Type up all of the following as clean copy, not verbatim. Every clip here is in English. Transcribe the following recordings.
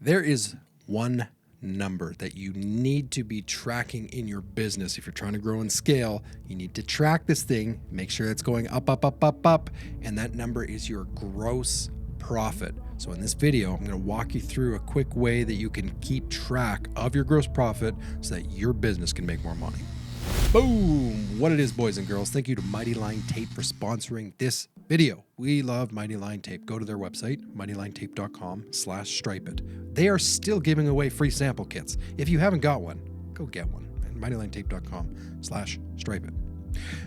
There is one number that you need to be tracking in your business. If you're trying to grow and scale, you need to track this thing, make sure it's going up, up, up, up, up, and that number is your gross profit. So in this video, I'm going to walk you through a quick way that you can keep track of your gross profit so that your business can make more money. Boom! What it is, boys and girls. Thank you to Mighty Line Tape for sponsoring this video. We love Mighty Line Tape. Go to their website, mightylinetape.com/stripeit. They are still giving away free sample kits. If you haven't got one, go get one at mightylinetape.com/stripeit.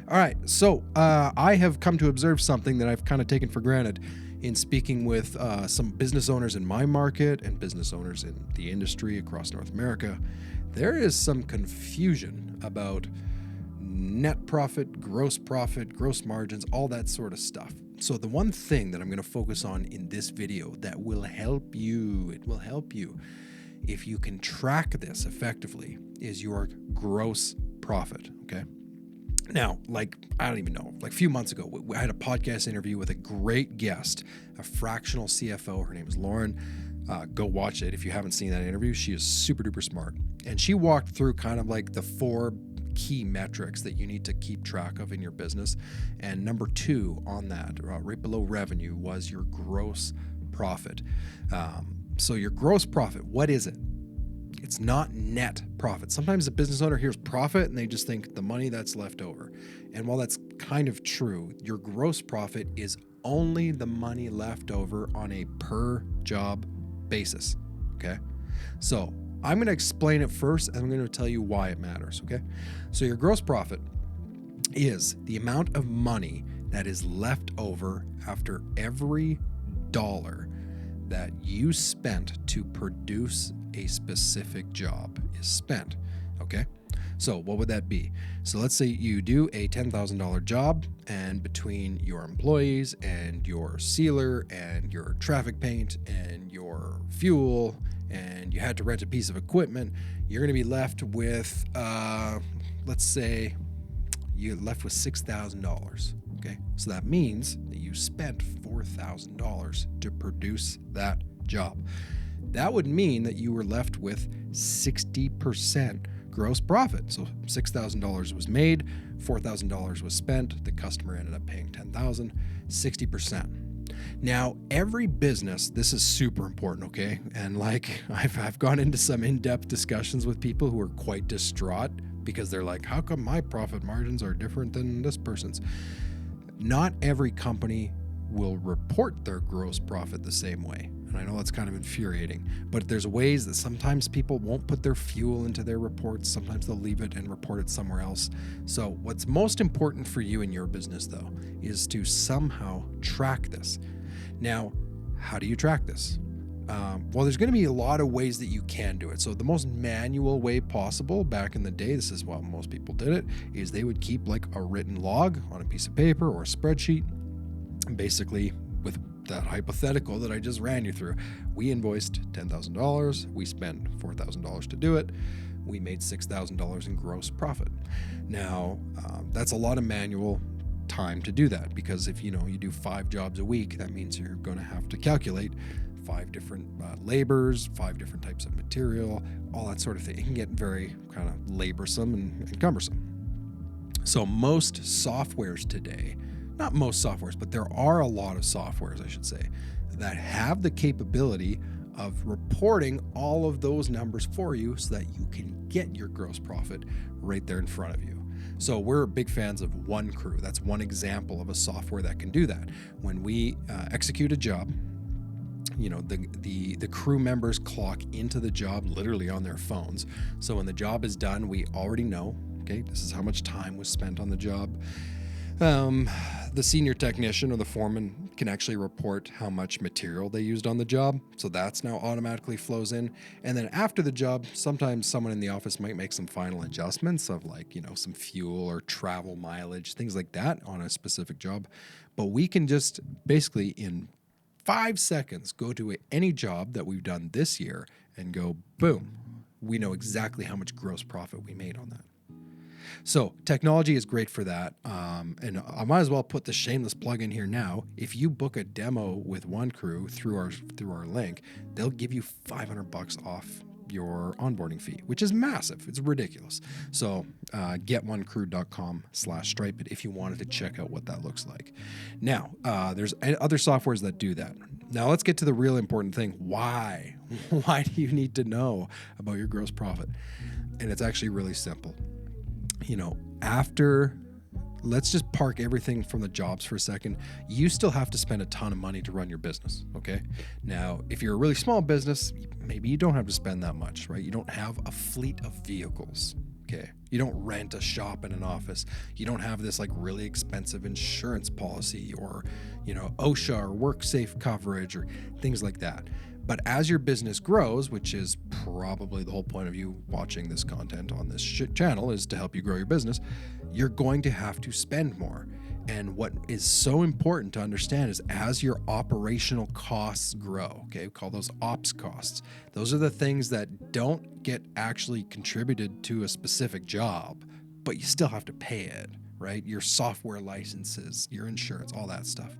All right, so I have come to observe something that I've kind of taken for granted in speaking with some business owners in my market and business owners in the industry across North America. There is some confusion about net profit, gross margins, all that sort of stuff. So the one thing that I'm going to focus on in this video that will help you, if you can track this effectively, is your gross profit, okay? Now, I don't even know, a few months ago, I had a podcast interview with a great guest, a fractional CFO. Her name is Lauren. Go watch it if you haven't seen that interview. She is super duper smart. And she walked through kind of the 4 key metrics that you need to keep track of in your business. And number 2 on that, right below revenue, was your gross profit. So your gross profit, what is it? It's not net profit. Sometimes a business owner hears profit and they just think the money that's left over. And while that's kind of true, your gross profit is only the money left over on a per job basis, okay? So I'm going to explain it first, and I'm going to tell you why it matters, okay? So your gross profit is the amount of money that is left over after every dollar that you spent to produce a specific job is spent, okay? So what would that be? So let's say you do a $10,000 job, and between your employees and your sealer and your traffic paint and your fuel, and you had to rent a piece of equipment, you're going to be left with, let's say you're left with $6,000, okay? So that means that you spent $4,000 to produce that job. That would mean that you were left with 60% gross profit. So $6,000 was made, $4,000 was spent, the customer ended up paying $10,000, 60%. Now, every business, this is super important, okay? And I've gone into some in-depth discussions with people who are quite distraught because they're like, how come my profit margins are different than this person's? Not every company will report their gross profit the same way. And I know that's kind of infuriating, but there's ways that sometimes people won't put their fuel into their reports. Sometimes they'll leave it and report it somewhere else. So what's most important for you in your business, though, is to somehow track this. Now, how do you track this? Well, there's going to be a lot of ways that you can do it. So the most manual way possible back in the day, this is how most people did it, is they would keep a written log on a piece of paper or a spreadsheet. And basically, with that hypothetical that I just ran you through, we invoiced $10,000, we spent $4,000 to do it, we made $6,000 in gross profit. Now, that's a lot of manual time to do that, because if you do 5 jobs a week, that means you're going to have to calculate 5 different labors, 5 different types of material, all that sort of thing. It can get very kind of laborsome and cumbersome. So most softwares today, not most softwares, but there are a lot of softwares, I should say, that have the capability of reporting all of those numbers for you so that you can get your gross profit right there in front of you. So we're big fans of OneCrew. That's one example of a software that can do that. When we execute a job, the crew members clock into the job literally on their phones. So when the job is done, we already know, okay, this is how much time was spent on the job. The senior technician or the foreman can actually report how much material they used on the job. So that's now automatically flows in. And then after the job, sometimes someone in the office might make some final adjustments of some fuel or travel mileage, things like that on a specific job. But we can just basically in 5 seconds go to any job that we've done this year and go, boom, we know exactly how much gross profit we made on that. So technology is great for that. And I might as well put the shameless plug in here now. If you book a demo with One Crew through our link, they'll give you $500 off your onboarding fee, which is massive. It's ridiculous. So getonecrew.com/stripe it if you wanted to check out what that looks like. Now, there's other softwares that do that. Now let's get to the real important thing. Why? Why do you need to know about your gross profit? And it's actually really simple. Let's just park everything from the jobs for a second. You still have to spend a ton of money to run your business, okay? Now, if you're a really small business, maybe you don't have to spend that much, right? You don't have a fleet of vehicles, okay? You don't rent a shop and an office. You don't have this like really expensive insurance policy or, OSHA or WorkSafe coverage or things like that. But as your business grows, which is probably the whole point of you watching this content on this channel is to help you grow your business, you're going to have to spend more. And what is so important to understand is as your operational costs grow, okay, we call those ops costs. Those are the things that don't get actually contributed to a specific job, but you still have to pay it, right? Your software licenses, your insurance, all that stuff.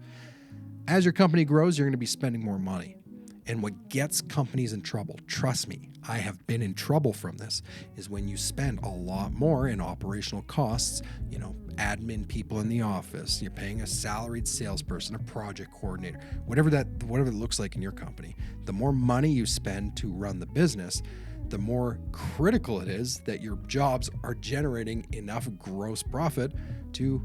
As your company grows, you're going to be spending more money. And what gets companies in trouble, trust me, I have been in trouble from this, is when you spend a lot more in operational costs, admin people in the office, you're paying a salaried salesperson, a project coordinator, whatever it looks like in your company. The more money you spend to run the business, the more critical it is that your jobs are generating enough gross profit to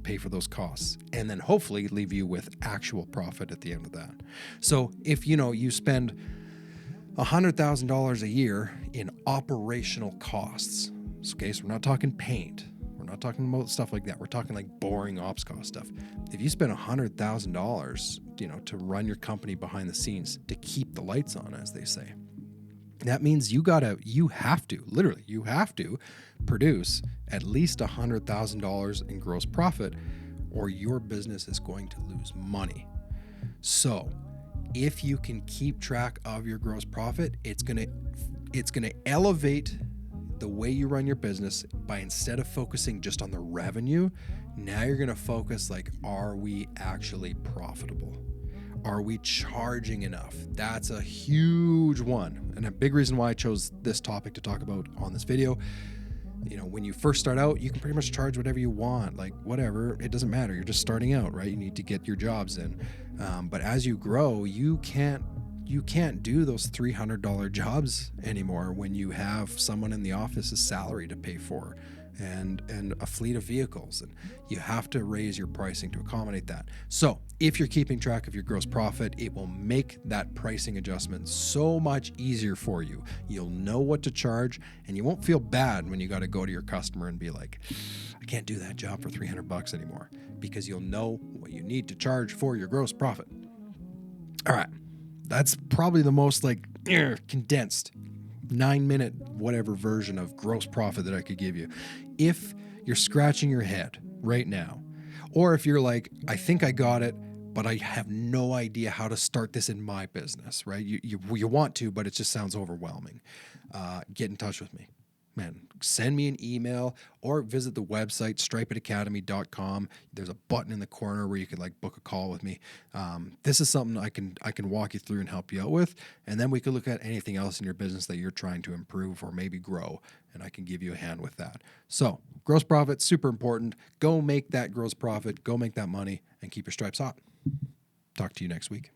pay for those costs and then hopefully leave you with actual profit at the end of that. So if you spend $100,000 a year in operational costs, okay, so we're not talking paint, we're not talking about stuff like that, we're talking like boring ops cost stuff. If you spend $100,000 to run your company behind the scenes to keep the lights on, as they say, that means you have to produce at least $100,000 in gross profit, or your business is going to lose money. So if you can keep track of your gross profit, it's gonna elevate the way you run your business by, instead of focusing just on the revenue, now you're gonna focus like, are we actually profitable? Are we charging enough? That's a huge one. And a big reason why I chose this topic to talk about on this video. When you first start out, you can pretty much charge whatever you want, like whatever, it doesn't matter. You're just starting out, right? You need to get your jobs in. But as you grow, you can't do those $300 jobs anymore when you have someone in the office's salary to pay for and a fleet of vehicles, and you have to raise your pricing to accommodate that. So if you're keeping track of your gross profit, it will make that pricing adjustment so much easier for you. You'll know what to charge, and you won't feel bad when you got to go to your customer and be like, I can't do that job for $300 anymore, because you'll know what you need to charge for your gross profit. All right, that's probably the most condensed 9-minute whatever version of gross profit that I could give you. If you're scratching your head right now, or if you're like, I think I got it, but I have no idea how to start this in my business, right? You want to, but it just sounds overwhelming. Get in touch with me. Man, send me an email or visit the website, stripeitacademy.com. There's a button in the corner where you can book a call with me. This is something I can walk you through and help you out with. And then we could look at anything else in your business that you're trying to improve or maybe grow, and I can give you a hand with that. So gross profit, super important. Go make that gross profit, go make that money, and keep your stripes hot. Talk to you next week.